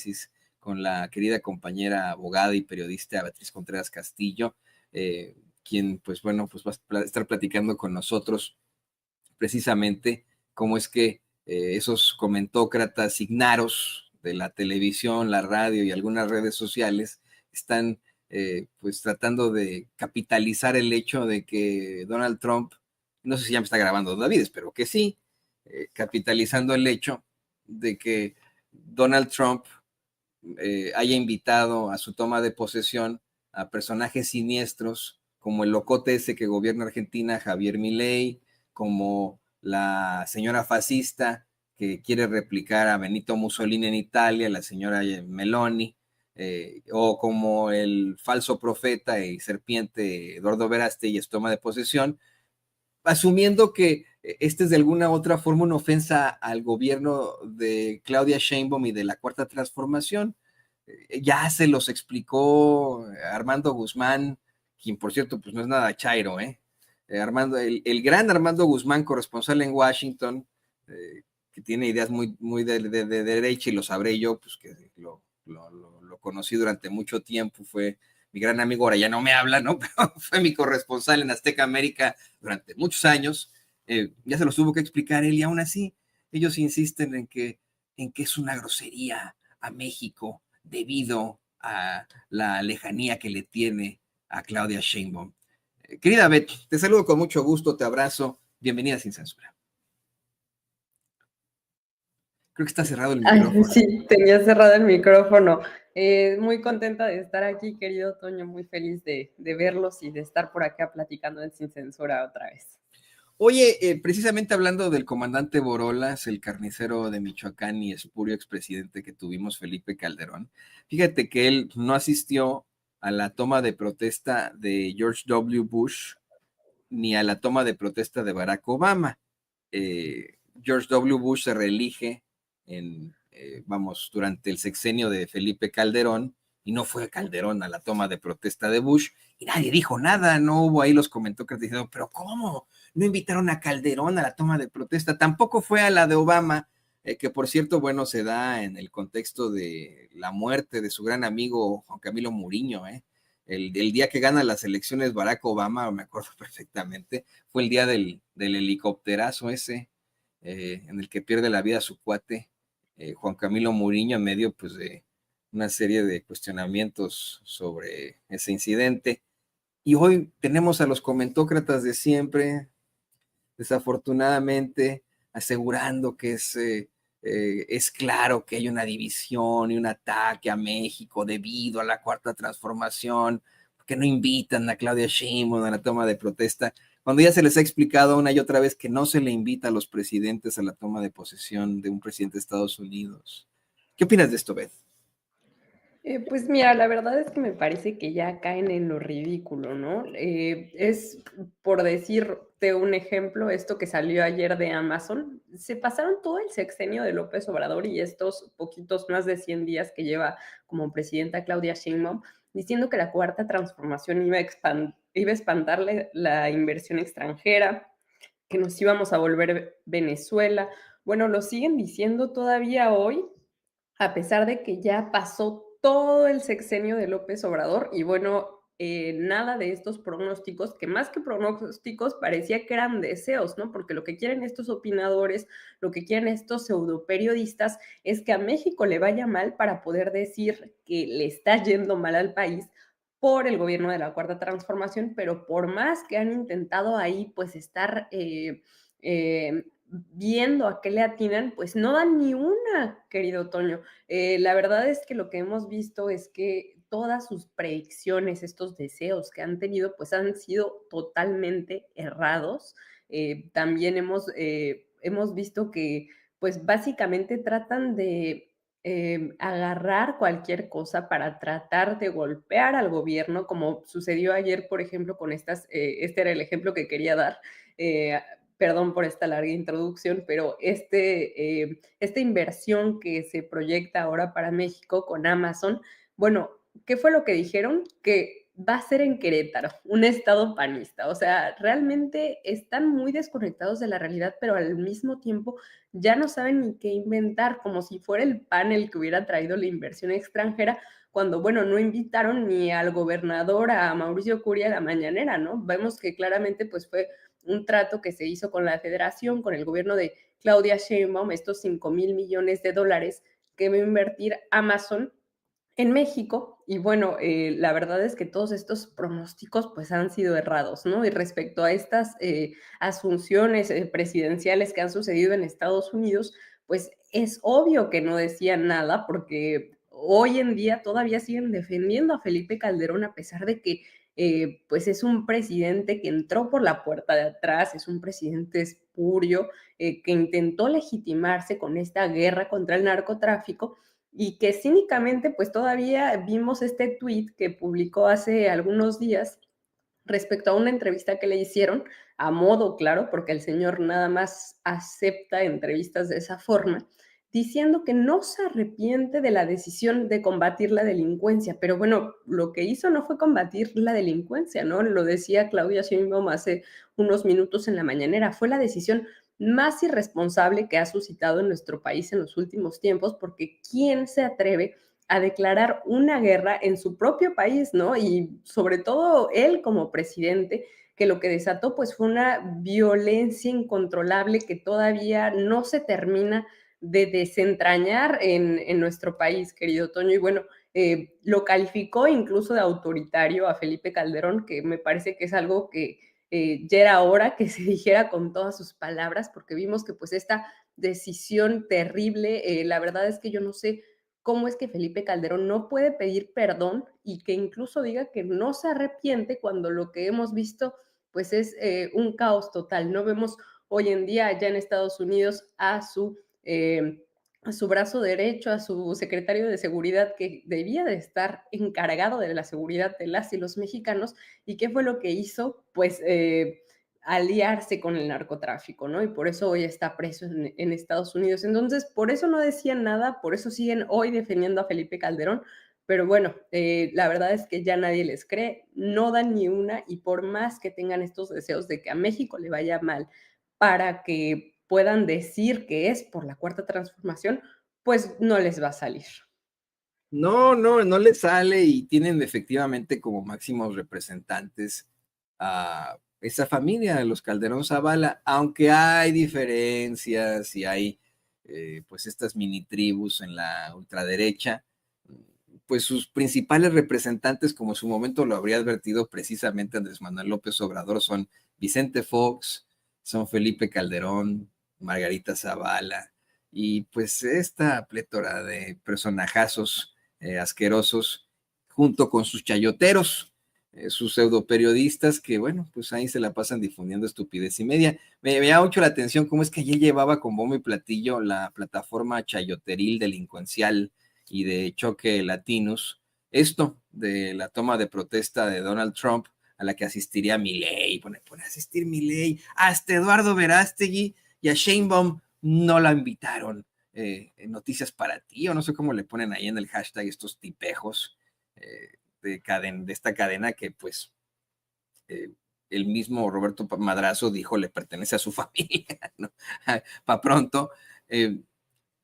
análisis con la querida compañera abogada y periodista Beatriz Contreras Castillo, quien, pues bueno, pues va a estar platicando con nosotros precisamente cómo es que esos comentócratas ignaros de la televisión, la radio y algunas redes sociales están pues tratando de capitalizar el hecho de que Donald Trump, no sé si ya me está grabando David, espero que sí, capitalizando el hecho de que Donald Trump haya invitado a su toma de posesión a personajes siniestros como el locote ese que gobierna Argentina, Javier Milei, como la señora fascista que quiere replicar a Benito Mussolini en Italia, la señora Meloni, o como el falso profeta y serpiente Eduardo Verástegui y su toma de posesión, asumiendo que este es de alguna otra forma una ofensa al gobierno de Claudia Sheinbaum y de la Cuarta Transformación. Ya se los explicó Armando Guzmán, quien por cierto pues no es nada chairo, Armando, el gran Armando Guzmán, corresponsal en Washington, que tiene ideas muy de derecha, y lo sabré yo, pues que lo conocí durante mucho tiempo, fue mi gran amigo, ahora ya no me habla, ¿no? Pero fue mi corresponsal en Azteca América durante muchos años, ya se los tuvo que explicar él, y aún así ellos insisten en que es una grosería a México debido a la lejanía que le tiene a Claudia Sheinbaum. Querida Beth, te saludo con mucho gusto, te abrazo, bienvenida Sin Censura. Creo que está cerrado el micrófono. Sí, tenía cerrado el micrófono. Muy contenta de estar aquí, querido Toño, muy feliz de verlos y de estar por acá platicando en Sin Censura otra vez. Oye, precisamente hablando del comandante Borolas, el carnicero de Michoacán y espurio expresidente que tuvimos, Felipe Calderón, fíjate que él no asistió a la toma de protesta de George W. Bush ni a la toma de protesta de Barack Obama. George W. Bush se reelige durante el sexenio de Felipe Calderón, y no fue Calderón a la toma de protesta de Bush, y nadie dijo nada, no hubo ahí los comentarios diciendo, pero ¿cómo? No invitaron a Calderón a la toma de protesta, tampoco fue a la de Obama, que por cierto, bueno, se da en el contexto de la muerte de su gran amigo Juan Camilo Muriño, el día que gana las elecciones Barack Obama, me acuerdo perfectamente, fue el día del helicópterazo ese, en el que pierde la vida su cuate, Juan Camilo Muriño, en medio pues de una serie de cuestionamientos sobre ese incidente. Y hoy tenemos a los comentócratas de siempre, desafortunadamente, asegurando que es claro que hay una división y un ataque a México debido a la Cuarta Transformación, porque no invitan a Claudia Sheinbaum a la toma de protesta, cuando ya se les ha explicado una y otra vez que no se le invita a los presidentes a la toma de posesión de un presidente de Estados Unidos. ¿Qué opinas de esto, Beth? Pues mira, la verdad es que me parece que ya caen en lo ridículo, ¿no? Es, por decirte un ejemplo, esto que salió ayer de Amazon, se pasaron todo el sexenio de López Obrador y estos poquitos más de 100 días que lleva como presidenta Claudia Sheinbaum, diciendo que la Cuarta Transformación iba a espantarle la inversión extranjera, que nos íbamos a volver Venezuela. Bueno, lo siguen diciendo todavía hoy, a pesar de que ya pasó todo el sexenio de López Obrador y bueno, nada de estos pronósticos, que más que pronósticos parecía que eran deseos, ¿no? Porque lo que quieren estos opinadores, lo que quieren estos pseudoperiodistas es que a México le vaya mal para poder decir que le está yendo mal al país por el gobierno de la Cuarta Transformación, pero por más que han intentado ahí pues estar viendo a qué le atinan, pues no dan ni una, querido Toño. La verdad es que lo que hemos visto es que todas sus predicciones, estos deseos que han tenido, pues han sido totalmente errados. También hemos visto que, pues básicamente tratan de agarrar cualquier cosa para tratar de golpear al gobierno, como sucedió ayer, por ejemplo, con este era el ejemplo que quería dar, perdón por esta larga introducción, pero esta inversión que se proyecta ahora para México con Amazon, bueno, ¿qué fue lo que dijeron? Que va a ser en Querétaro, un estado panista. O sea, realmente están muy desconectados de la realidad, pero al mismo tiempo ya no saben ni qué inventar, como si fuera el PAN el que hubiera traído la inversión extranjera, cuando, bueno, no invitaron ni al gobernador, a Mauricio Curi, a la mañanera, ¿no? Vemos que claramente pues fue un trato que se hizo con la federación, con el gobierno de Claudia Sheinbaum, estos 5,000 millones de dólares que va a invertir Amazon en México. Y bueno, la verdad es que todos estos pronósticos pues han sido errados, ¿no? Y respecto a estas asunciones presidenciales que han sucedido en Estados Unidos, pues es obvio que no decían nada porque hoy en día todavía siguen defendiendo a Felipe Calderón a pesar de que pues es un presidente que entró por la puerta de atrás, es un presidente espurio, que intentó legitimarse con esta guerra contra el narcotráfico y que cínicamente pues todavía vimos este tweet que publicó hace algunos días respecto a una entrevista que le hicieron, a modo claro, porque el señor nada más acepta entrevistas de esa forma, diciendo que no se arrepiente de la decisión de combatir la delincuencia, pero bueno, lo que hizo no fue combatir la delincuencia, ¿no? Lo decía Claudia Sheinbaum hace unos minutos en la mañanera, fue la decisión más irresponsable que ha suscitado en nuestro país en los últimos tiempos, porque ¿quién se atreve a declarar una guerra en su propio país, ¿no? Y sobre todo él como presidente, que lo que desató pues fue una violencia incontrolable que todavía no se termina de desentrañar en nuestro país, querido Toño. Y bueno, lo calificó incluso de autoritario a Felipe Calderón, que me parece que es algo que ya era hora que se dijera con todas sus palabras, porque vimos que pues esta decisión terrible, la verdad es que yo no sé cómo es que Felipe Calderón no puede pedir perdón y que incluso diga que no se arrepiente cuando lo que hemos visto pues es un caos total. No vemos hoy en día allá en Estados Unidos a su brazo derecho, a su secretario de seguridad que debía de estar encargado de la seguridad de las y los mexicanos. ¿Y qué fue lo que hizo? Pues aliarse con el narcotráfico, ¿no? Y por eso hoy está preso en Estados Unidos. Entonces, por eso no decían nada, por eso siguen hoy defendiendo a Felipe Calderón, pero bueno, la verdad es que ya nadie les cree, no dan ni una, y por más que tengan estos deseos de que a México le vaya mal para que puedan decir que es por la cuarta transformación, pues no les va a salir. No, no, no les sale y tienen efectivamente como máximos representantes a esa familia de los Calderón Zavala, aunque hay diferencias y hay pues estas mini tribus en la ultraderecha, pues sus principales representantes, como en su momento lo habría advertido precisamente Andrés Manuel López Obrador, son Vicente Fox, son Felipe Calderón, Margarita Zavala, y pues esta plétora de personajazos asquerosos, junto con sus chayoteros, sus pseudoperiodistas que, bueno, pues ahí se la pasan difundiendo estupidez y media. Me llama mucho la atención cómo es que ayer llevaba con bombo y platillo la plataforma chayoteril delincuencial y de choque latinos, esto de la toma de protesta de Donald Trump a la que asistiría Milei, pone asistir Milei, hasta Eduardo Verástegui y a Sheinbaum no la invitaron. Noticias para ti, o no sé cómo le ponen ahí en el hashtag estos tipejos de esta cadena que pues el mismo Roberto Madrazo dijo le pertenece a su familia, ¿no? Para pronto.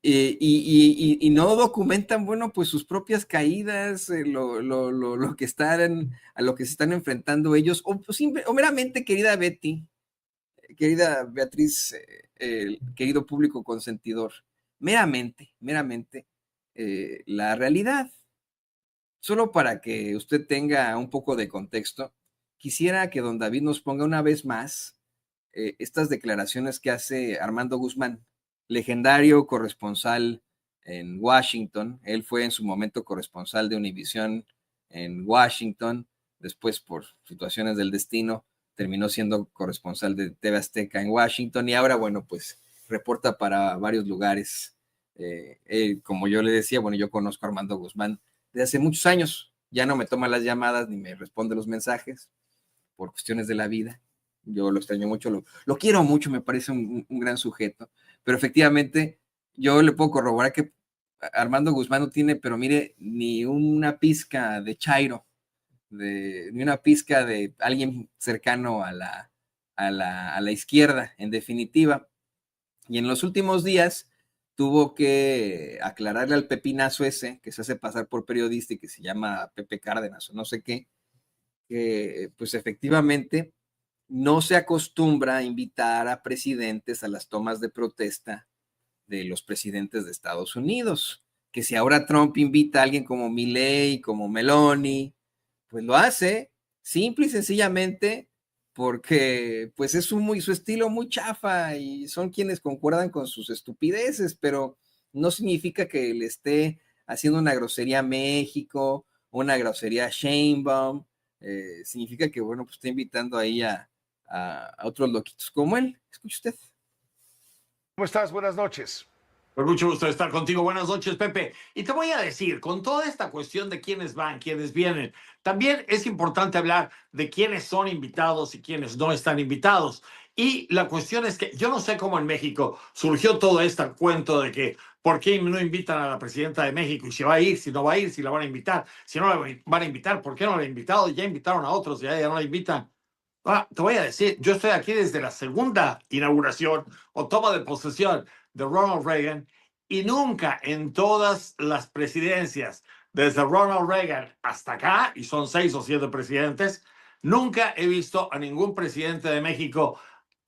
Y no documentan, bueno, pues sus propias caídas, lo que están, a lo que se están enfrentando ellos, o meramente, querida Betty, querida Beatriz, querido público consentidor, meramente, la realidad. Solo para que usted tenga un poco de contexto, quisiera que don David nos ponga una vez más estas declaraciones que hace Armando Guzmán, legendario corresponsal en Washington. Él fue en su momento corresponsal de Univisión en Washington, después por situaciones del destino terminó siendo corresponsal de TV Azteca en Washington y ahora, bueno, pues reporta para varios lugares. Como yo le decía, bueno, yo conozco a Armando Guzmán de hace muchos años, ya no me toma las llamadas ni me responde los mensajes por cuestiones de la vida. Yo lo extraño mucho, lo quiero mucho, me parece un gran sujeto, pero efectivamente yo le puedo corroborar que Armando Guzmán no tiene, pero mire, ni una pizca de chairo ni una pizca de alguien cercano a la izquierda, en definitiva. Y en los últimos días tuvo que aclararle al pepinazo ese, que se hace pasar por periodista y que se llama Pepe Cárdenas o no sé qué, que pues efectivamente no se acostumbra a invitar a presidentes a las tomas de protesta de los presidentes de Estados Unidos. Que si ahora Trump invita a alguien como Milley, como Meloni, pues lo hace simple y sencillamente porque pues es su estilo muy chafa y son quienes concuerdan con sus estupideces, pero no significa que le esté haciendo una grosería a México, una grosería a Sheinbaum, significa que, bueno, pues está invitando ahí a otros loquitos como él. Escuche usted. ¿Cómo estás? Buenas noches. Con mucho gusto de estar contigo. Buenas noches, Pepe. Y te voy a decir, con toda esta cuestión de quiénes van, quiénes vienen, también es importante hablar de quiénes son invitados y quiénes no están invitados. Y la cuestión es que yo no sé cómo en México surgió todo este cuento de que por qué no invitan a la presidenta de México y si va a ir, si no va a ir, si la van a invitar, si no la van a invitar, ¿por qué no la han invitado? Ya invitaron a otros y ya no la invitan. Te voy a decir, yo estoy aquí desde la segunda inauguración o toma de posesión de Ronald Reagan y nunca en todas las presidencias, desde Ronald Reagan hasta acá, y son 6 o 7 presidentes, nunca he visto a ningún presidente de México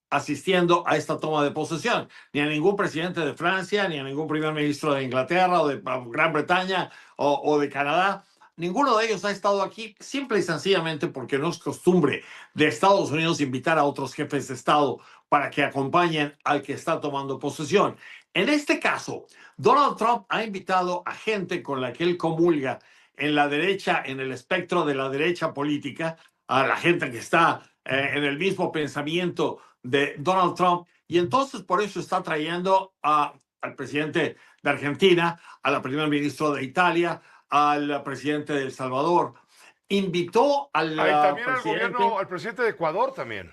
asistiendo a esta toma de posesión, ni a ningún presidente de Francia, ni a ningún primer ministro de Inglaterra o de Gran Bretaña o de Canadá. Ninguno de ellos ha estado aquí simple y sencillamente porque no es costumbre de Estados Unidos invitar a otros jefes de Estado para que acompañen al que está tomando posesión. En este caso, Donald Trump ha invitado a gente con la que él comulga en la derecha, en el espectro de la derecha política, a la gente que está en el mismo pensamiento de Donald Trump, y entonces por eso está trayendo al presidente de Argentina, a la primer ministra de Italia, al presidente de El Salvador. Invitó al También al presidente, gobierno, al presidente de Ecuador también.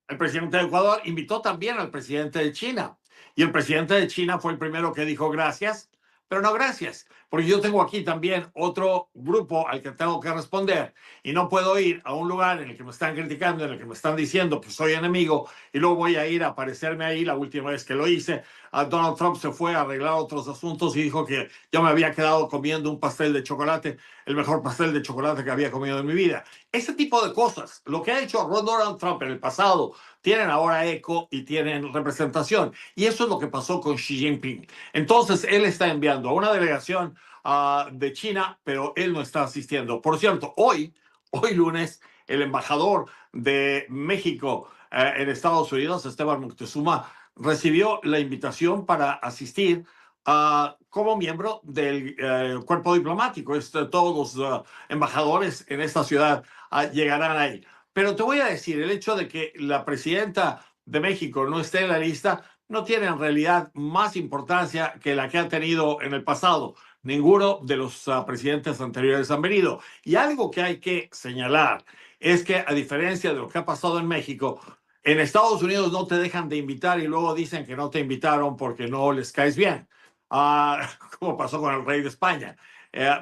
el presidente de Ecuador, invitó también al presidente de China. Y el presidente de China fue el primero que dijo gracias, pero no gracias, porque yo tengo aquí también otro grupo al que tengo que responder y no puedo ir a un lugar en el que me están criticando, en el que me están diciendo que soy enemigo y luego voy a ir a aparecerme ahí. La última vez que lo hice, Donald Trump se fue a arreglar otros asuntos y dijo que yo me había quedado comiendo un pastel de chocolate, el mejor pastel de chocolate que había comido en mi vida. Ese tipo de cosas, lo que ha hecho Donald Trump en el pasado, tienen ahora eco y tienen representación. Y eso es lo que pasó con Xi Jinping. Entonces, él está enviando a una delegación de China, pero él no está asistiendo. Por cierto, hoy lunes, el embajador de México en Estados Unidos, Esteban Moctezuma, recibió la invitación para asistir como miembro del cuerpo diplomático. Todos los embajadores en esta ciudad llegarán ahí. Pero te voy a decir, el hecho de que la presidenta de México no esté en la lista no tiene en realidad más importancia que la que ha tenido en el pasado. Ninguno de los presidentes anteriores han venido. Y algo que hay que señalar es que, a diferencia de lo que ha pasado en México, en Estados Unidos no te dejan de invitar y luego dicen que no te invitaron porque no les caes bien, como pasó con el rey de España.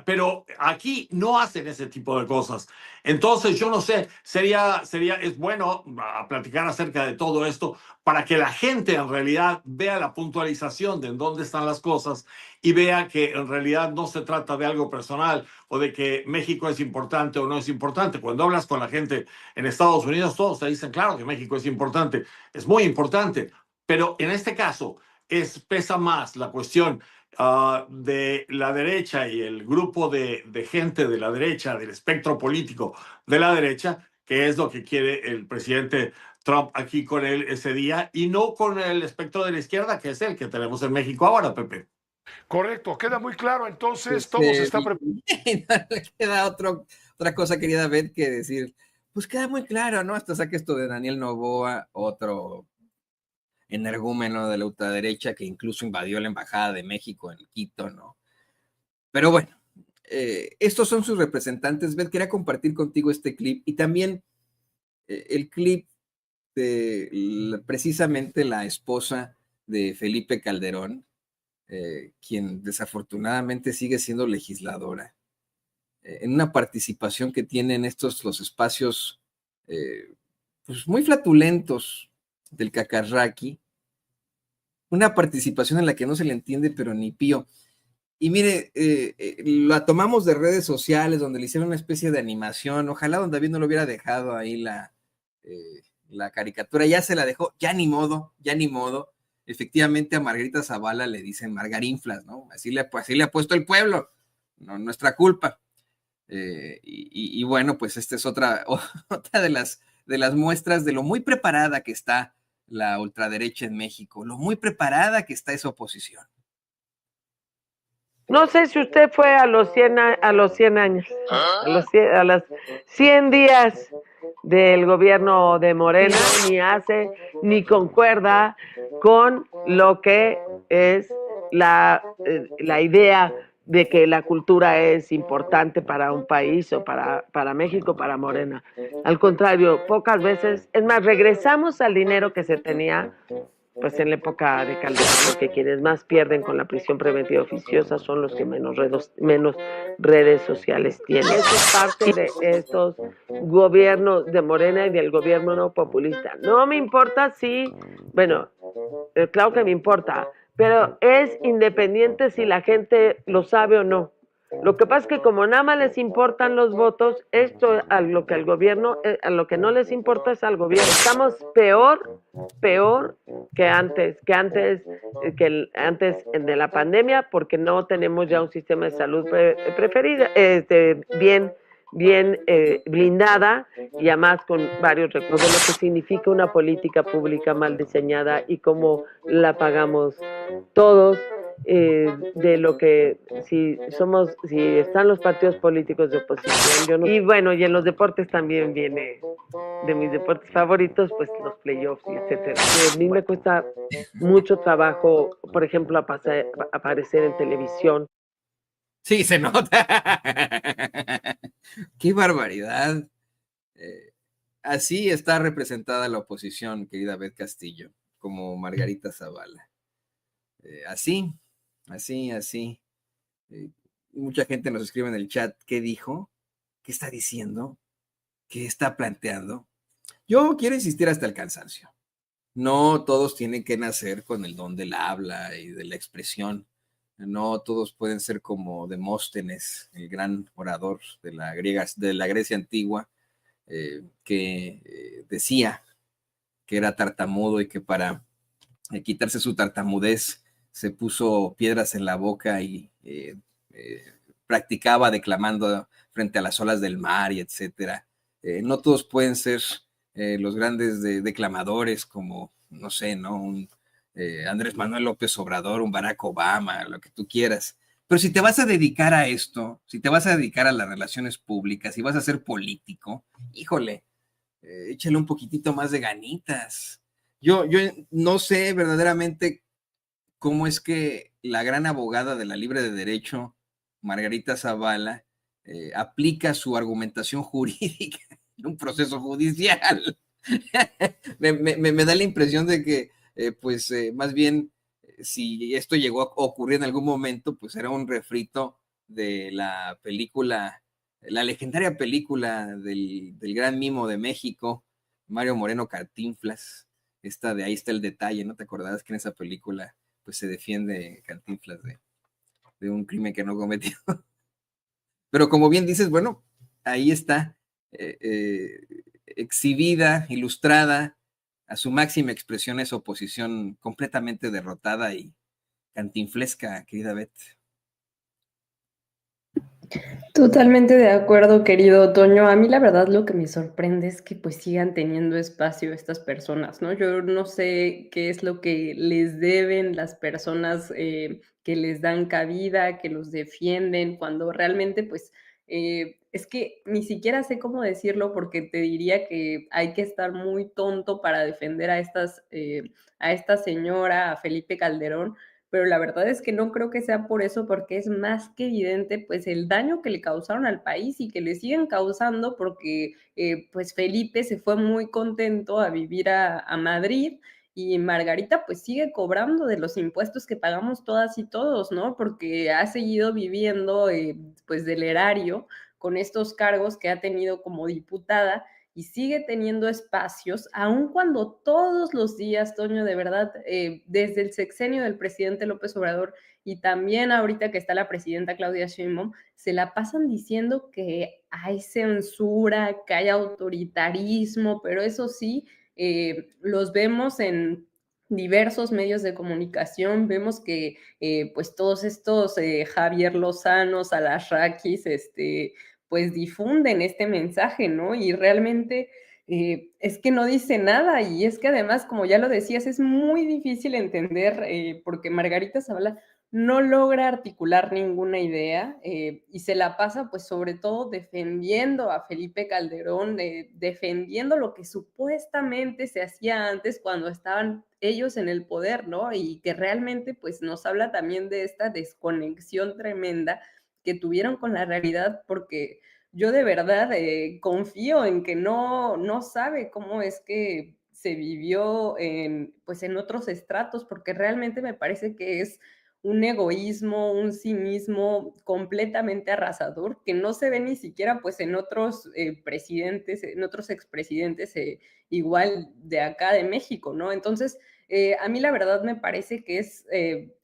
Pero aquí no hacen ese tipo de cosas. Entonces, yo no sé, es bueno platicar acerca de todo esto para que la gente en realidad vea la puntualización de en dónde están las cosas y vea que en realidad no se trata de algo personal o de que México es importante o no es importante. Cuando hablas con la gente en Estados Unidos, todos te dicen, claro que México es importante, es muy importante, pero en este caso pesa más la cuestión de la derecha y el grupo de gente de la derecha, del espectro político de la derecha, que es lo que quiere el presidente Trump aquí con él ese día, y no con el espectro de la izquierda, que es el que tenemos en México ahora, Pepe. Correcto, queda muy claro. Entonces, todo se está preparando. No le queda otra cosa, querida Beth, que decir, pues queda muy claro, ¿no? Hasta saca esto de Daniel Noboa, otro energúmeno de la ultraderecha que incluso invadió la embajada de México en Quito, ¿no? Pero bueno, estos son sus representantes. Beth, quería compartir contigo este clip y también el clip de precisamente la esposa de Felipe Calderón, quien desafortunadamente sigue siendo legisladora. en una participación que tienen los espacios pues muy flatulentos del cacarraqui, una participación en la que no se le entiende pero ni pío. Y mire, la tomamos de redes sociales donde le hicieron una especie de animación. Ojalá don David no lo hubiera dejado ahí la caricatura. Ya se la dejó, ya ni modo, ya ni modo. Efectivamente a Margarita Zavala le dicen Margarinflas, ¿no? Así le ha puesto el pueblo, no nuestra culpa. Y bueno, pues esta es otra de las muestras de lo muy preparada que está la ultraderecha en México, lo muy preparada que está esa oposición. No sé si usted fue a los 100 años, a los 100 días del gobierno de Morena, ni concuerda con lo que es la idea de que la cultura es importante para un país o para México, para Morena. Al contrario, pocas veces, es más, regresamos al dinero que se tenía pues en la época de Calderón, porque quienes más pierden con la prisión preventiva oficiosa son los que menos redes sociales tienen. Eso es parte de estos gobiernos de Morena y del gobierno no populista. No me importa si, bueno, claro que me importa, pero es independiente si la gente lo sabe o no. Lo que pasa es que como nada más les importan los votos, esto a lo que al gobierno, a lo que no les importa es al gobierno. Estamos peor que antes de la pandemia, porque no tenemos ya un sistema de salud bien blindada y además con varios recursos, lo que significa una política pública mal diseñada y cómo la pagamos todos. De lo que si están los partidos políticos de oposición, y bueno, y en los deportes también viene de mis deportes favoritos, pues los playoffs y etcétera. A mí me cuesta mucho trabajo, por ejemplo, aparecer en televisión. Sí, se nota. ¡Qué barbaridad! Así está representada la oposición, querida Beth Castillo, como Margarita Zavala. Así. Mucha gente nos escribe en el chat, ¿qué dijo? ¿Qué está diciendo? ¿Qué está planteando? Yo quiero insistir hasta el cansancio. No todos tienen que nacer con el don del habla y de la expresión. No todos pueden ser como Demóstenes, el gran orador de la Grecia antigua, que decía que era tartamudo y que para quitarse su tartamudez se puso piedras en la boca y practicaba declamando frente a las olas del mar y etcétera. No todos pueden ser los grandes declamadores como, no sé, ¿no? Un Andrés Manuel López Obrador, un Barack Obama, lo que tú quieras. Pero si te vas a dedicar a esto, si te vas a dedicar a las relaciones públicas, si vas a ser político, híjole, échale un poquitito más de ganitas. Yo no sé verdaderamente cómo es que la gran abogada de la Libre de Derecho, Margarita Zavala, aplica su argumentación jurídica en un proceso judicial. me da la impresión de que, más bien, si esto llegó a ocurrir en algún momento, pues era un refrito de la película, la legendaria película del gran mimo de México, Mario Moreno Cantinflas, esta de Ahí está el detalle, ¿no te acordabas que en esa película pues se defiende Cantinflas de un crimen que no cometió? Pero como bien dices, bueno, ahí está, exhibida, ilustrada, a su máxima expresión esa oposición completamente derrotada y cantinflesca, querida Beth. Totalmente de acuerdo, querido Toño. A mí la verdad lo que me sorprende es que pues sigan teniendo espacio estas personas, ¿no? Yo no sé qué es lo que les deben las personas que les dan cabida, que los defienden, cuando realmente pues es que ni siquiera sé cómo decirlo porque te diría que hay que estar muy tonto para defender a esta señora, a Felipe Calderón, pero la verdad es que no creo que sea por eso, porque es más que evidente pues el daño que le causaron al país y que le siguen causando porque pues Felipe se fue muy contento a vivir a Madrid y Margarita pues sigue cobrando de los impuestos que pagamos todas y todos, ¿no? Porque ha seguido viviendo pues del erario con estos cargos que ha tenido como diputada y sigue teniendo espacios, aun cuando todos los días, Toño, de verdad, desde el sexenio del presidente López Obrador y también ahorita que está la presidenta Claudia Sheinbaum, se la pasan diciendo que hay censura, que hay autoritarismo, pero eso sí, los vemos en diversos medios de comunicación, vemos que pues todos estos Javier Lozano, Alasrakis, pues difunden este mensaje, ¿no? Y realmente es que no dice nada y es que además, como ya lo decías, es muy difícil entender porque Margarita Zavala no logra articular ninguna idea y se la pasa pues sobre todo defendiendo a Felipe Calderón, defendiendo lo que supuestamente se hacía antes cuando estaban ellos en el poder, ¿no? Y que realmente pues nos habla también de esta desconexión tremenda que tuvieron con la realidad, porque yo de verdad confío en que no sabe cómo es que se vivió pues en otros estratos, porque realmente me parece que es un egoísmo, un cinismo completamente arrasador, que no se ve ni siquiera pues en otros presidentes, en otros expresidentes igual de acá de México, ¿no? Entonces, a mí la verdad me parece que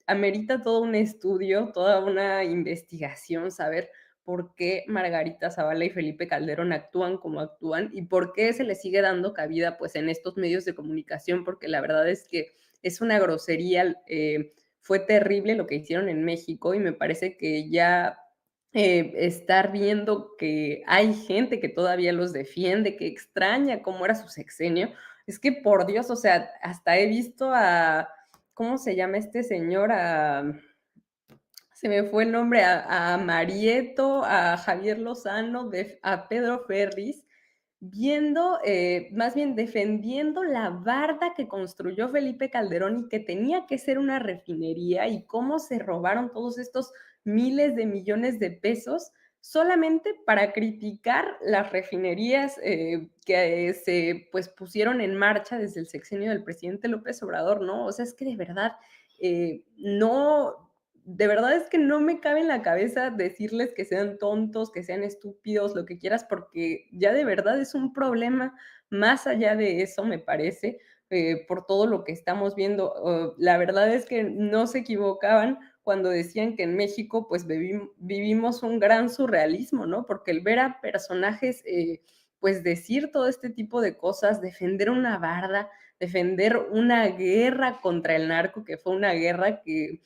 amerita todo un estudio, toda una investigación, saber por qué Margarita Zavala y Felipe Calderón actúan como actúan y por qué se les sigue dando cabida pues en estos medios de comunicación, porque la verdad es que es una grosería, fue terrible lo que hicieron en México y me parece que ya estar viendo que hay gente que todavía los defiende, que extraña cómo era su sexenio, es que por Dios, o sea, hasta he visto ¿cómo se llama este señor? Se me fue el nombre, a Marieto, a Javier Lozano, a Pedro Ferriz, viendo, más bien defendiendo la barda que construyó Felipe Calderón y que tenía que ser una refinería y cómo se robaron todos estos miles de millones de pesos solamente para criticar las refinerías que se pues pusieron en marcha desde el sexenio del presidente López Obrador, ¿no? O sea, es que de verdad no, de verdad es que no me cabe en la cabeza decirles que sean tontos, que sean estúpidos, lo que quieras, porque ya de verdad es un problema más allá de eso, me parece, por todo lo que estamos viendo. La verdad es que no se equivocaban cuando decían que en México pues vivimos un gran surrealismo, ¿no? Porque el ver a personajes pues decir todo este tipo de cosas, defender una barda, defender una guerra contra el narco, que fue una guerra que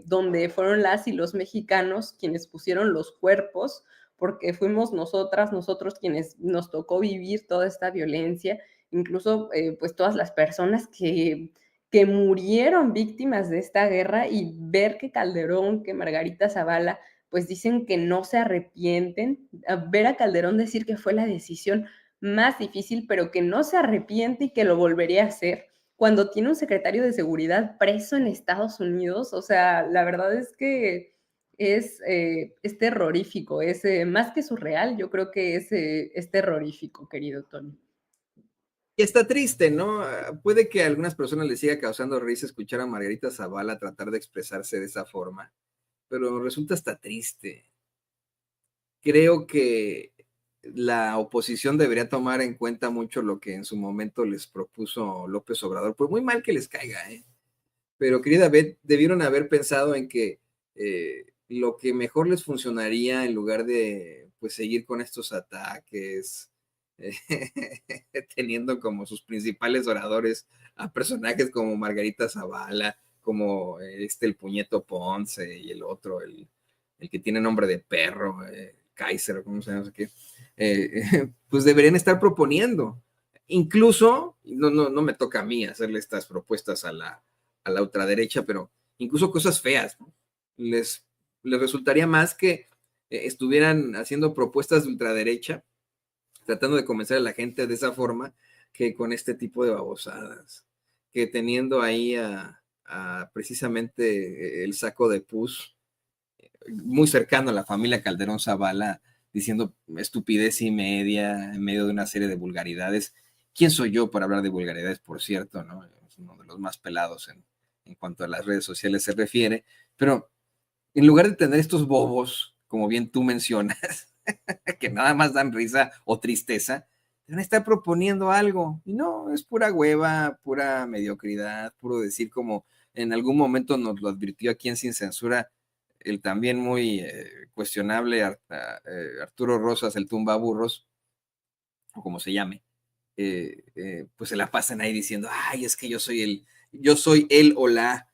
donde fueron las y los mexicanos quienes pusieron los cuerpos, porque fuimos nosotros quienes nos tocó vivir toda esta violencia, incluso pues todas las personas que murieron víctimas de esta guerra y ver que Calderón, que Margarita Zavala, pues dicen que no se arrepienten, ver a Calderón decir que fue la decisión más difícil, pero que no se arrepiente y que lo volvería a hacer cuando tiene un secretario de seguridad preso en Estados Unidos. O sea, la verdad es que es terrorífico, es más que surreal, yo creo que es terrorífico, querido Tony. Y está triste, ¿no? Puede que a algunas personas les siga causando risa escuchar a Margarita Zavala tratar de expresarse de esa forma, pero resulta hasta triste. Creo que la oposición debería tomar en cuenta mucho lo que en su momento les propuso López Obrador, por muy mal que les caiga, ¿eh? Pero querida Beth, debieron haber pensado en que lo que mejor les funcionaría en lugar de pues seguir con estos ataques, teniendo como sus principales oradores a personajes como Margarita Zavala, como el Puñeto Ponce y el otro, el que tiene nombre de perro, Kaiser, ¿cómo se llama? No sé qué, pues deberían estar proponiendo. Incluso, no me toca a mí hacerle estas propuestas a la ultraderecha, pero incluso cosas feas, ¿no? Les resultaría más que estuvieran haciendo propuestas de ultraderecha, tratando de convencer a la gente de esa forma, que con este tipo de babosadas, que teniendo ahí a precisamente el saco de pus, muy cercano a la familia Calderón Zavala, diciendo estupidez y media en medio de una serie de vulgaridades. ¿Quién soy yo para hablar de vulgaridades, por cierto, ¿no? Es uno de los más pelados en cuanto a las redes sociales se refiere, pero en lugar de tener estos bobos, como bien tú mencionas, que nada más dan risa o tristeza, deben estar proponiendo algo. Y no, es pura hueva, pura mediocridad, puro decir, como en algún momento nos lo advirtió aquí en Sin Censura el también muy cuestionable Arturo Rosas, el tumbaburros, o como se llame, pues se la pasan ahí diciendo, ay, es que yo soy el o la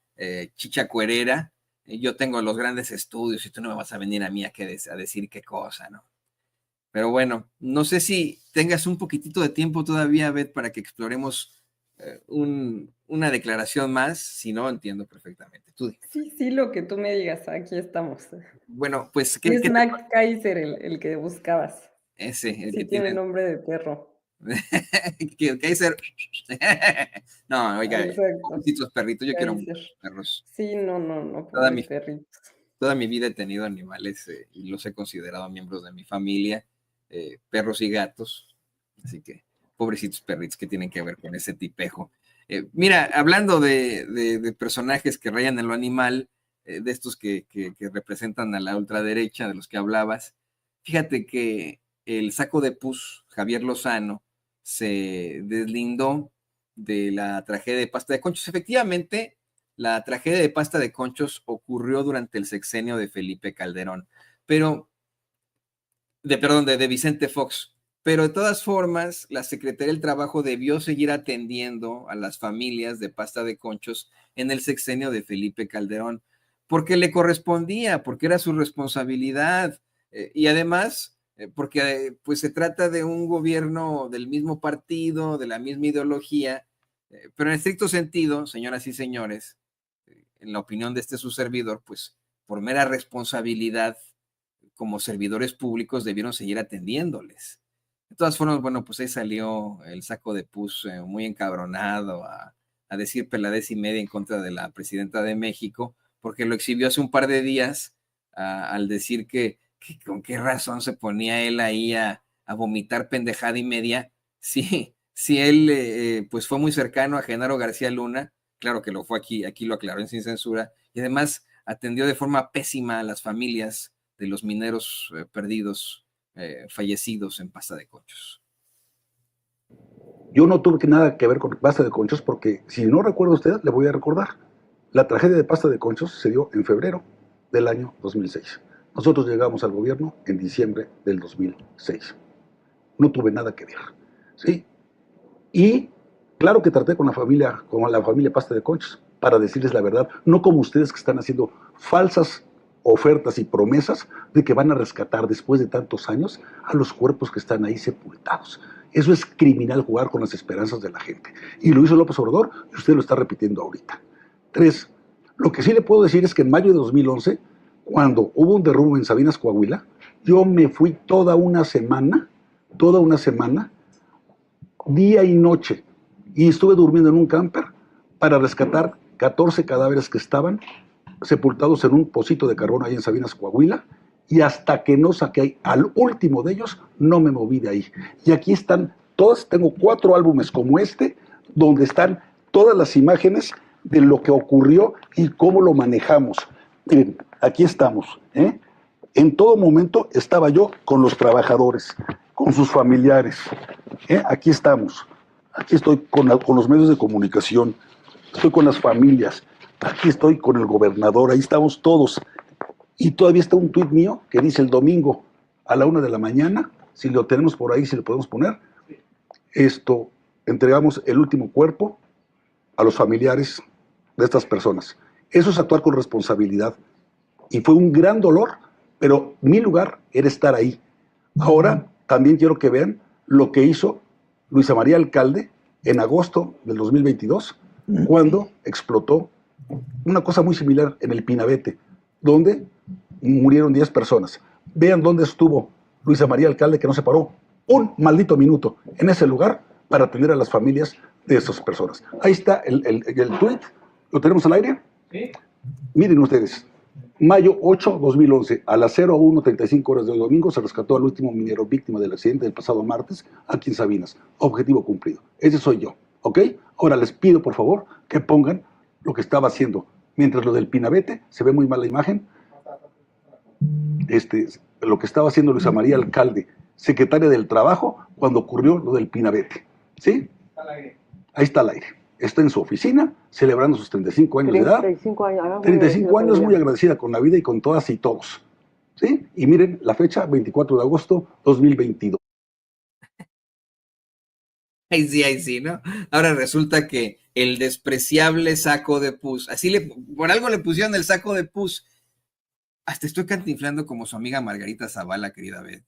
chicha cuerera, yo tengo los grandes estudios y tú no me vas a venir a mí a decir qué cosa, ¿no? Pero bueno, no sé si tengas un poquitito de tiempo todavía, Beth, para que exploremos una declaración más. Si no, entiendo perfectamente. Tú dime. Sí, lo que tú me digas, aquí estamos. Bueno, pues... Es Mac Kaiser el que buscabas. Ese. El Sí, que tiene nombre de perro. Kaiser. No, oiga, Exacto. perritos, yo quiero muchos perros. Sí, no, pobres perritos. Toda mi vida he tenido animales y los he considerado miembros de mi familia, perros y gatos, así que pobrecitos perritos que tienen que ver con ese tipejo. Mira, hablando de personajes que rayan en lo animal, de estos que representan a la ultraderecha, de los que hablabas, fíjate que el saco de pus, Javier Lozano, se deslindó de la tragedia de Pasta de Conchos. Efectivamente, la tragedia de Pasta de Conchos ocurrió durante el sexenio de Felipe Calderón, de Vicente Fox. Pero de todas formas, la Secretaría del Trabajo debió seguir atendiendo a las familias de Pasta de Conchos en el sexenio de Felipe Calderón, porque le correspondía, porque era su responsabilidad, y además, porque pues se trata de un gobierno del mismo partido, de la misma ideología, pero en estricto sentido, señoras y señores, en la opinión de su servidor, pues por mera responsabilidad, como servidores públicos debieron seguir atendiéndoles. De todas formas, bueno, pues ahí salió el saco de pus muy encabronado a decir peladez y media en contra de la presidenta de México, porque lo exhibió hace un par de días al decir que con qué razón se ponía él ahí a vomitar pendejada y media, si él pues fue muy cercano a Genaro García Luna. Claro que lo fue aquí lo aclaró en Sin Censura, y además atendió de forma pésima a las familias de los mineros perdidos, fallecidos en Pasta de Conchos. Yo no tuve nada que ver con Pasta de Conchos porque, si no recuerda usted, le voy a recordar. La tragedia de Pasta de Conchos se dio en febrero del año 2006. Nosotros llegamos al gobierno en diciembre del 2006. No tuve nada que ver, ¿sí? Y claro que traté con la familia Pasta de Conchos para decirles la verdad, no como ustedes que están haciendo falsas ofertas y promesas de que van a rescatar después de tantos años a los cuerpos que están ahí sepultados. Eso es criminal, jugar con las esperanzas de la gente. Y lo hizo López Obrador y usted lo está repitiendo ahorita. 3. Lo que sí le puedo decir es que en mayo de 2011, cuando hubo un derrumbe en Sabinas, Coahuila, yo me fui toda una semana, día y noche, y estuve durmiendo en un camper para rescatar 14 cadáveres que estaban sepultados en un pocito de carbón ahí en Sabinas, Coahuila, y hasta que no saqué al último de ellos, no me moví de ahí. Y aquí están todas, tengo 4 álbumes como este, donde están todas las imágenes de lo que ocurrió y cómo lo manejamos. Miren, aquí estamos, ¿eh? En todo momento estaba yo con los trabajadores, con sus familiares, ¿eh? Aquí estamos, aquí estoy con los medios de comunicación, estoy con las familias, aquí estoy con el gobernador, ahí estamos todos. Y todavía está un tuit mío que dice el domingo a la 1 de la mañana, si lo tenemos por ahí, si lo podemos poner, entregamos el último cuerpo a los familiares de estas personas. Eso es actuar con responsabilidad. Y fue un gran dolor, pero mi lugar era estar ahí. Ahora también quiero que vean lo que hizo Luisa María Alcalde en agosto del 2022, cuando explotó una cosa muy similar en el Pinabete, donde murieron 10 personas. Vean dónde estuvo Luisa María Alcalde, que no se paró un maldito minuto en ese lugar para atender a las familias de esas personas. Ahí está el tuit. ¿Lo tenemos al aire? Sí. Miren ustedes. Mayo 8, 2011, a las 01:35 horas del domingo, se rescató al último minero víctima del accidente del pasado martes aquí en Sabinas. Objetivo cumplido. Ese soy yo, ¿ok? Ahora les pido, por favor, que pongan lo que estaba haciendo. Mientras lo del Pinabete, se ve muy mal la imagen. lo que estaba haciendo Luisa María Alcalde, secretaria del Trabajo, cuando ocurrió lo del Pinabete. ¿Sí? Ahí está al aire. Está en su oficina, celebrando sus 35 años de edad. 35 años. 35 años, muy agradecida con la vida y con todas y todos. ¿Sí? Y miren la fecha, 24 de agosto 2022. Ahí sí, ¿no? Ahora resulta que el despreciable saco de pus, por algo le pusieron el saco de pus. Hasta estoy cantinflando como su amiga Margarita Zavala, querida Beth.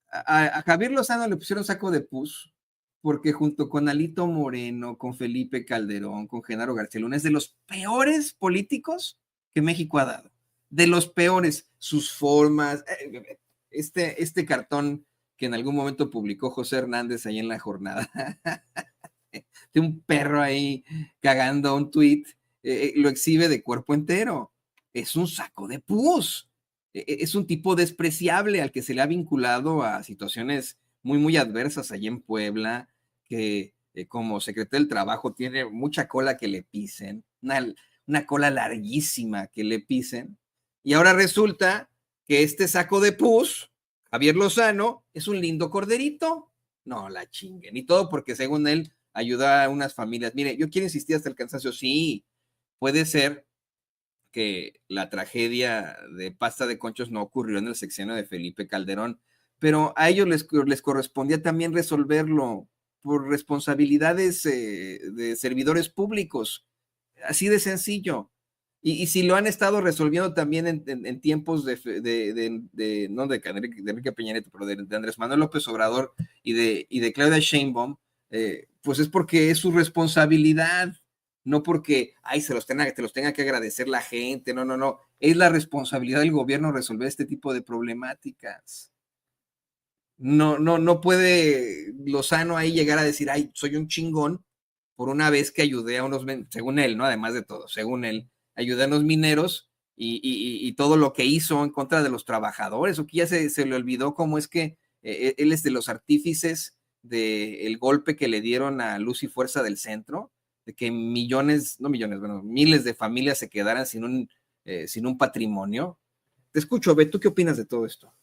A Javier Lozano le pusieron saco de pus porque junto con Alito Moreno, con Felipe Calderón, con Genaro García Luna, es de los peores políticos que México ha dado. De los peores, sus formas, este cartón que en algún momento publicó José Hernández ahí en La Jornada, de un perro ahí cagando un tuit, lo exhibe de cuerpo entero. Es un saco de pus. Es un tipo despreciable al que se le ha vinculado a situaciones muy, muy adversas allí en Puebla, que como secretario del Trabajo tiene mucha cola que le pisen, una cola larguísima que le pisen. Y ahora resulta que este saco de pus, Javier Lozano, es un lindo corderito. No la chinguen. Y todo porque según él ayuda a unas familias. Mire, yo quiero insistir hasta el cansancio. Sí, puede ser que la tragedia de Pasta de Conchos no ocurrió en el sexenio de Felipe Calderón, pero a ellos les correspondía también resolverlo por responsabilidades de servidores públicos, así de sencillo. Y si lo han estado resolviendo también en tiempos no de Enrique Peña Nieto, pero de Andrés Manuel López Obrador y de Claudia Sheinbaum, pues es porque es su responsabilidad, no porque te los tenga que agradecer la gente, no, es la responsabilidad del gobierno resolver este tipo de problemáticas. No puede Lozano ahí llegar a decir, ay, soy un chingón por una vez que ayudé a unos, según él, ¿no? Además de todo, según él, ayudé a los mineros y todo lo que hizo en contra de los trabajadores, o que ya se le olvidó cómo es que él es de los artífices del golpe que le dieron a Luz y Fuerza del Centro, de que miles de familias se quedaran sin un patrimonio. Te escucho, Beth, ¿tú qué opinas de todo esto?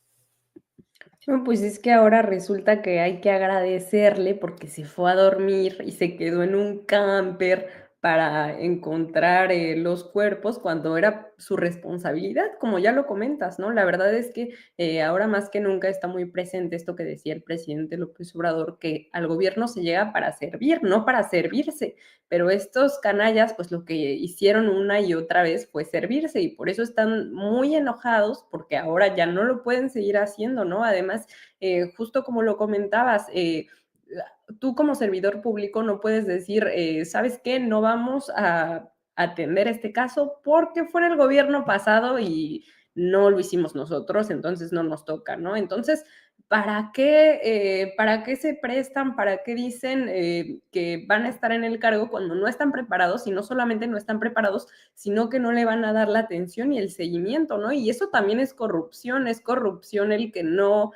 No, pues es que ahora resulta que hay que agradecerle porque se fue a dormir y se quedó en un camper para encontrar los cuerpos cuando era su responsabilidad, como ya lo comentas, ¿no? La verdad es que ahora más que nunca está muy presente esto que decía el presidente López Obrador, que al gobierno se llega para servir, no para servirse, pero estos canallas, pues lo que hicieron una y otra vez fue servirse y por eso están muy enojados porque ahora ya no lo pueden seguir haciendo, ¿no? Además, justo como lo comentabas, tú como servidor público no puedes decir, ¿sabes qué? No vamos a atender este caso porque fue en el gobierno pasado y no lo hicimos nosotros, entonces no nos toca, ¿no? Entonces, ¿para qué se prestan? ¿Para qué dicen que van a estar en el cargo cuando no están preparados? Y no solamente no están preparados, sino que no le van a dar la atención y el seguimiento, ¿no? Y eso también es corrupción el que no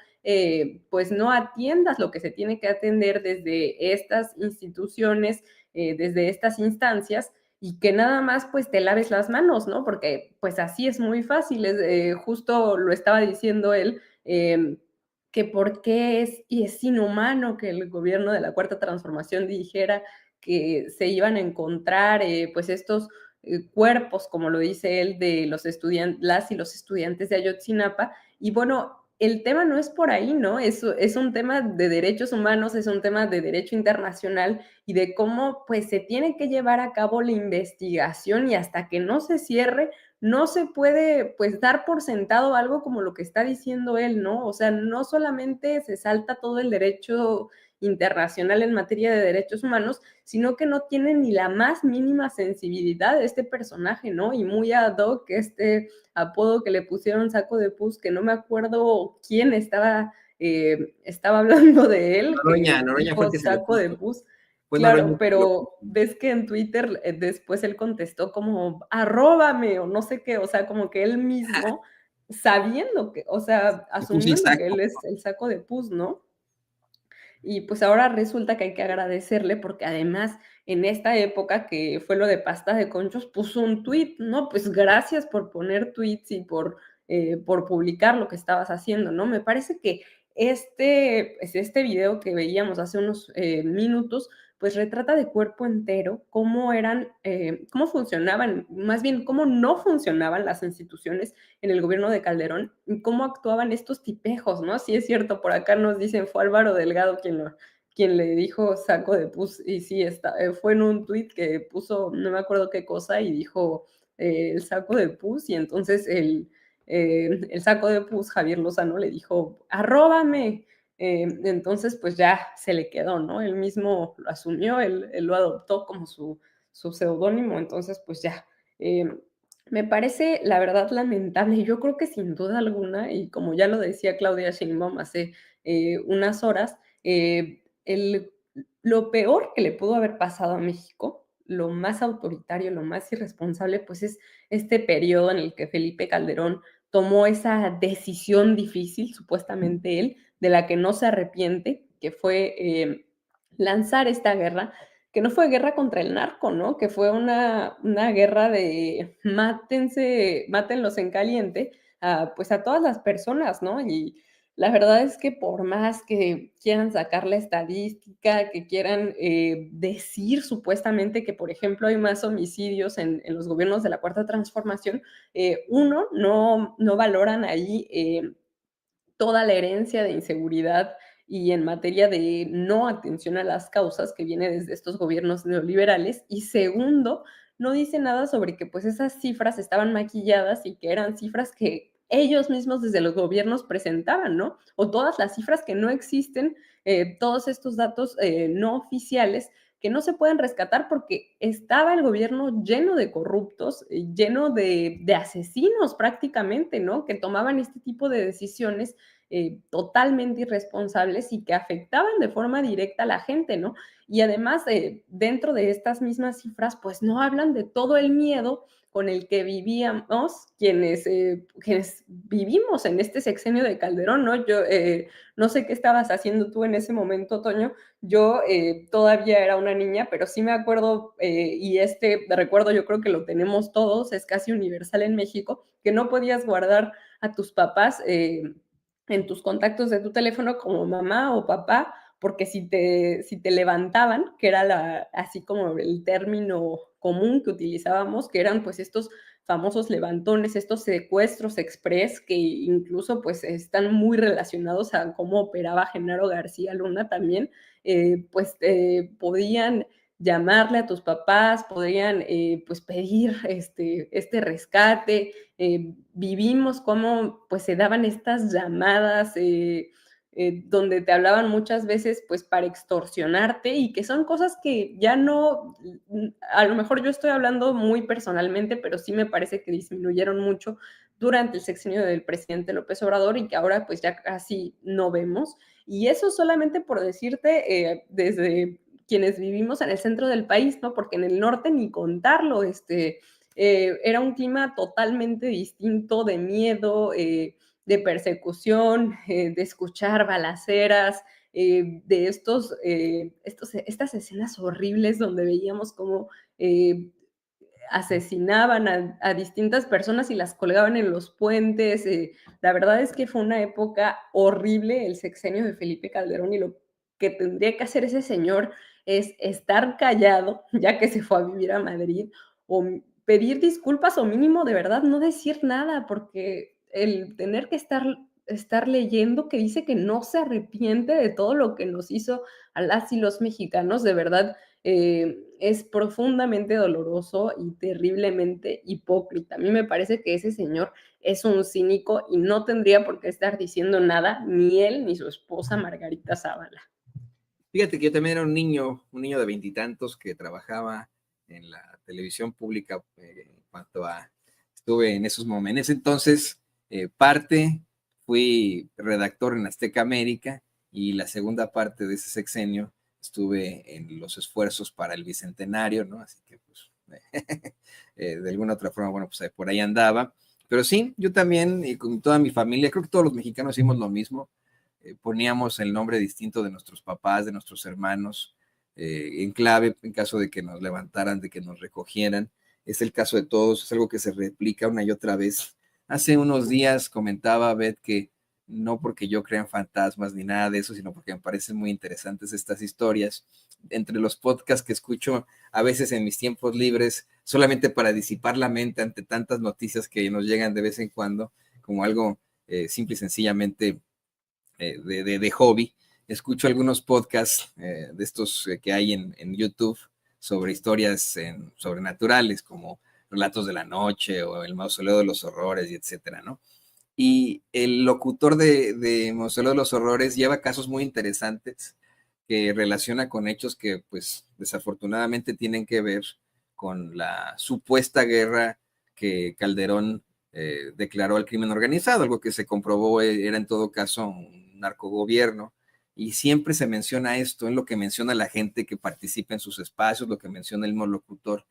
pues no atiendas lo que se tiene que atender desde estas instituciones, desde estas instancias, y que nada más pues te laves las manos, ¿no? Porque pues así es muy fácil, justo lo estaba diciendo él, que por qué es inhumano que el gobierno de la Cuarta Transformación dijera que se iban a encontrar pues estos cuerpos, como lo dice él, de las y los estudiantes de Ayotzinapa, y bueno, el tema no es por ahí, ¿no? Es un tema de derechos humanos, es un tema de derecho internacional y de cómo pues se tiene que llevar a cabo la investigación y hasta que no se cierre, no se puede pues dar por sentado algo como lo que está diciendo él, ¿no? O sea, no solamente se salta todo el derecho internacional en materia de derechos humanos, sino que no tiene ni la más mínima sensibilidad de este personaje, ¿no? Y muy ad hoc este apodo que le pusieron saco de pus, que no me acuerdo quién estaba hablando de él. Noroña fue el que saco de pus. Pues claro, Noroña, pero ves que en Twitter después él contestó como arróbame o no sé qué, o sea, como que él mismo sabiendo que, o sea, asumiendo que él es el saco de pus, ¿no? Y pues ahora resulta que hay que agradecerle porque además en esta época que fue lo de Pasta de Conchos puso un tweet, ¿no? Pues gracias por poner tweets y por por publicar lo que estabas haciendo, ¿no? Me parece que este video que veíamos hace unos minutos, pues retrata de cuerpo entero cómo cómo funcionaban, más bien cómo no funcionaban las instituciones en el gobierno de Calderón y cómo actuaban estos tipejos, ¿no? Sí es cierto, por acá nos dicen, fue Álvaro Delgado quien le dijo saco de pus, y sí, fue en un tuit que puso, no me acuerdo qué cosa, y dijo el saco de pus, y entonces el saco de pus, Javier Lozano, le dijo, arróbame. Entonces, pues ya se le quedó, ¿no? Él mismo lo asumió, él lo adoptó como su seudónimo, entonces, pues ya. Me parece, la verdad, lamentable. Yo creo que sin duda alguna, y como ya lo decía Claudia Sheinbaum hace unas horas, lo peor que le pudo haber pasado a México, lo más autoritario, lo más irresponsable, pues es este periodo en el que Felipe Calderón tomó esa decisión difícil, supuestamente él, de la que no se arrepiente, que fue lanzar esta guerra, que no fue guerra contra el narco, ¿no? Que fue una guerra de mátenlos en caliente, pues a todas las personas, ¿no? Y la verdad es que por más que quieran sacar la estadística, que quieran decir supuestamente que, por ejemplo, hay más homicidios en los gobiernos de la Cuarta Transformación, no valoran ahí toda la herencia de inseguridad y en materia de no atención a las causas que viene desde estos gobiernos neoliberales. Y segundo, no dice nada sobre que pues esas cifras estaban maquilladas y que eran cifras que ellos mismos desde los gobiernos presentaban, ¿no? O todas las cifras que no existen, todos estos datos no oficiales que no se pueden rescatar porque estaba el gobierno lleno de corruptos, lleno de asesinos prácticamente, ¿no? Que tomaban este tipo de decisiones totalmente irresponsables y que afectaban de forma directa a la gente, ¿no? Y además, dentro de estas mismas cifras, pues no hablan de todo el miedo con el que vivíamos quienes vivimos en este sexenio de Calderón, ¿no? Yo no sé qué estabas haciendo tú en ese momento, Toño. Yo todavía era una niña, pero sí me acuerdo, y recuerdo yo creo que lo tenemos todos, es casi universal en México, que no podías guardar a tus papás en tus contactos de tu teléfono como mamá o papá, porque si te levantaban, que era así como el término común que utilizábamos, que eran pues estos famosos levantones, estos secuestros express que incluso pues están muy relacionados a cómo operaba Genaro García Luna también, pues podían llamarle a tus papás, podrían pues pedir este rescate. Vivimos cómo pues se daban estas llamadas donde te hablaban muchas veces pues para extorsionarte y que son cosas que ya no, a lo mejor yo estoy hablando muy personalmente, pero sí me parece que disminuyeron mucho durante el sexenio del presidente López Obrador y que ahora pues ya casi no vemos. Y eso solamente por decirte desde quienes vivimos en el centro del país, ¿no? Porque en el norte ni contarlo, era un clima totalmente distinto de miedo, de persecución, de escuchar balaceras, de estas escenas horribles donde veíamos cómo asesinaban a distintas personas y las colgaban en los puentes. La verdad es que fue una época horrible el sexenio de Felipe Calderón y lo que tendría que hacer ese señor es estar callado, ya que se fue a vivir a Madrid, o pedir disculpas o mínimo de verdad no decir nada, porque el tener que estar leyendo que dice que no se arrepiente de todo lo que nos hizo a las y los mexicanos, de verdad, es profundamente doloroso y terriblemente hipócrita. A mí me parece que ese señor es un cínico y no tendría por qué estar diciendo nada, ni él ni su esposa Margarita Zavala. Fíjate que yo también era un niño de veintitantos que trabajaba en la televisión pública en cuanto a estuve en esos momentos. En ese entonces, fui redactor en Azteca América y la segunda parte de ese sexenio estuve en los esfuerzos para el Bicentenario, ¿no? Así que, pues, de alguna otra forma, bueno, pues por ahí andaba. Pero sí, yo también, y con toda mi familia, creo que todos los mexicanos hicimos lo mismo. Poníamos el nombre distinto de nuestros papás, de nuestros hermanos, en clave, en caso de que nos levantaran, de que nos recogieran. Es el caso de todos, es algo que se replica una y otra vez Hace unos días comentaba Beth que no porque yo crea en fantasmas ni nada de eso, sino porque me parecen muy interesantes estas historias. Entre los podcasts que escucho a veces en mis tiempos libres, solamente para disipar la mente ante tantas noticias que nos llegan de vez en cuando, como algo simple y sencillamente de hobby, escucho algunos podcasts de estos que hay en YouTube sobre historias sobrenaturales, como Relatos de la Noche o El Mausoleo de los Horrores, y etcétera, ¿no? Y el locutor de Mausoleo de los Horrores lleva casos muy interesantes que relaciona con hechos que, pues, desafortunadamente tienen que ver con la supuesta guerra que Calderón declaró al crimen organizado, algo que se comprobó era en todo caso un narcogobierno. Y siempre se menciona esto, en lo que menciona la gente que participa en sus espacios, lo que menciona el mismo locutor.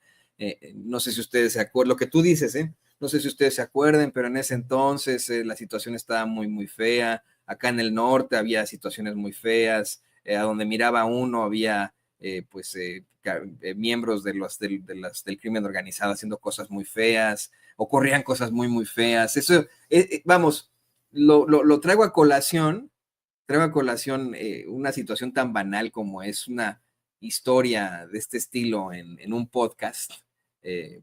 No sé si ustedes se acuerdan, lo que tú dices, no sé si ustedes se acuerdan, pero en ese entonces la situación estaba muy, muy fea. Acá en el norte había situaciones muy feas. A donde miraba uno había miembros del crimen organizado haciendo cosas muy feas, ocurrían cosas muy, muy feas. Eso, vamos, lo traigo a colación, una situación tan banal como es una historia de este estilo en un podcast,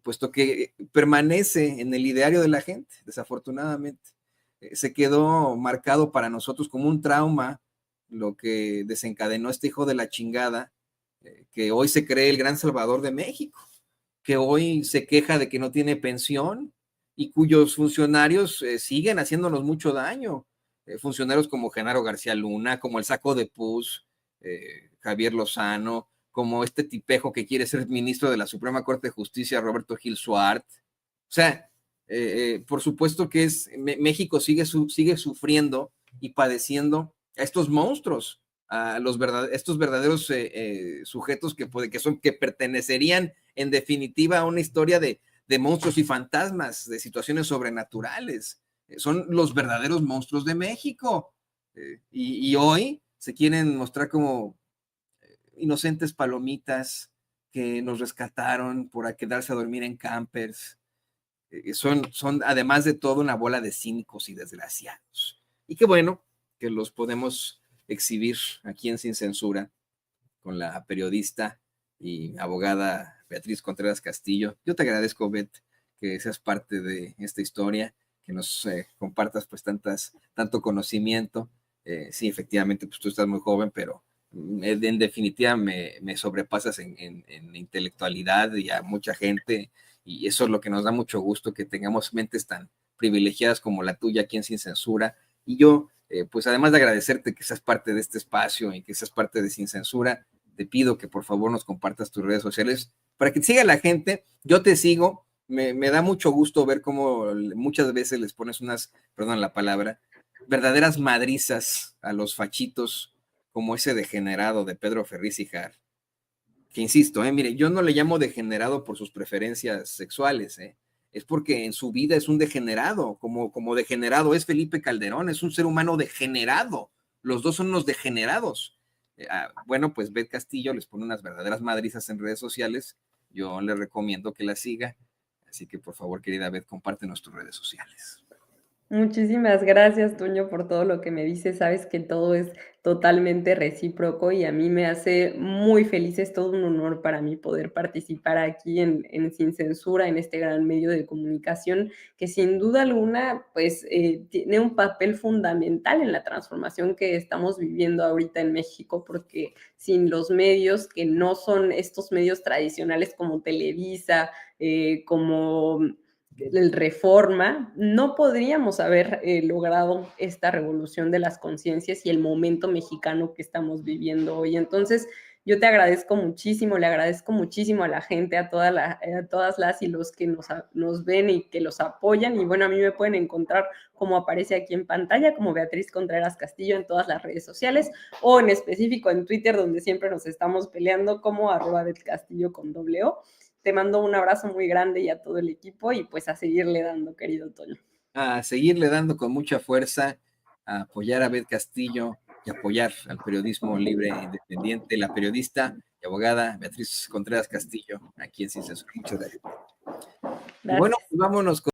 puesto que permanece en el ideario de la gente, desafortunadamente. Se quedó marcado para nosotros como un trauma lo que desencadenó este hijo de la chingada, que hoy se cree el gran salvador de México, que hoy se queja de que no tiene pensión y cuyos funcionarios siguen haciéndonos mucho daño. Funcionarios como Genaro García Luna, como el Saco de Puz, Javier Lozano, como este tipejo que quiere ser ministro de la Suprema Corte de Justicia, Roberto Gil Suart. O sea, por supuesto que México sigue sufriendo y padeciendo a estos monstruos, a estos verdaderos sujetos que pertenecerían en definitiva a una historia de monstruos y fantasmas, de situaciones sobrenaturales. Son los verdaderos monstruos de México. Y hoy se quieren mostrar como inocentes palomitas que nos rescataron por quedarse a dormir en campers. Son además de todo una bola de cínicos y desgraciados. Y qué bueno que los podemos exhibir aquí en Sin Censura con la periodista y abogada Beatriz Contreras Castillo. Yo te agradezco, Beth, que seas parte de esta historia, que nos compartas pues tanto conocimiento. Sí, efectivamente, pues tú estás muy joven, pero en definitiva me sobrepasas en intelectualidad y a mucha gente, y eso es lo que nos da mucho gusto, que tengamos mentes tan privilegiadas como la tuya aquí en Sin Censura. Y yo, pues además de agradecerte que seas parte de este espacio y que seas parte de Sin Censura, te pido que por favor nos compartas tus redes sociales para que te siga la gente. Yo te sigo, me da mucho gusto ver cómo muchas veces les pones perdón la palabra, verdaderas madrizas a los fachitos, como ese degenerado de Pedro Ferriz y Jar, que insisto, mire, yo no le llamo degenerado por sus preferencias sexuales, es porque en su vida es un degenerado, como degenerado es Felipe Calderón, es un ser humano degenerado, los dos son unos degenerados. Bueno, pues Beth Castillo les pone unas verdaderas madrizas en redes sociales, yo le recomiendo que la siga, así que por favor, querida Beth, comparte nuestras redes sociales. Muchísimas gracias, Toño, por todo lo que me dices. Sabes que todo es totalmente recíproco y a mí me hace muy feliz. Es todo un honor para mí poder participar aquí en Sin Censura, en este gran medio de comunicación que sin duda alguna pues tiene un papel fundamental en la transformación que estamos viviendo ahorita en México, porque sin los medios que no son estos medios tradicionales como Televisa, como el Reforma, no podríamos haber logrado esta revolución de las conciencias y el momento mexicano que estamos viviendo hoy. Entonces, yo te agradezco muchísimo, le agradezco muchísimo a la gente, a todas las y los que nos ven y que los apoyan. Y bueno, a mí me pueden encontrar como aparece aquí en pantalla, como Beatriz Contreras Castillo en todas las redes sociales, o en específico en Twitter, donde siempre nos estamos peleando como @BetCastillo con @. Te mando un abrazo muy grande y a todo el equipo y pues a seguirle dando, querido Toño. A seguirle dando con mucha fuerza, a apoyar a Beth Castillo y apoyar al periodismo libre e independiente, la periodista y abogada Beatriz Contreras Castillo, aquí en Sin Censura. Muchas gracias. Gracias. Y bueno, pues vámonos con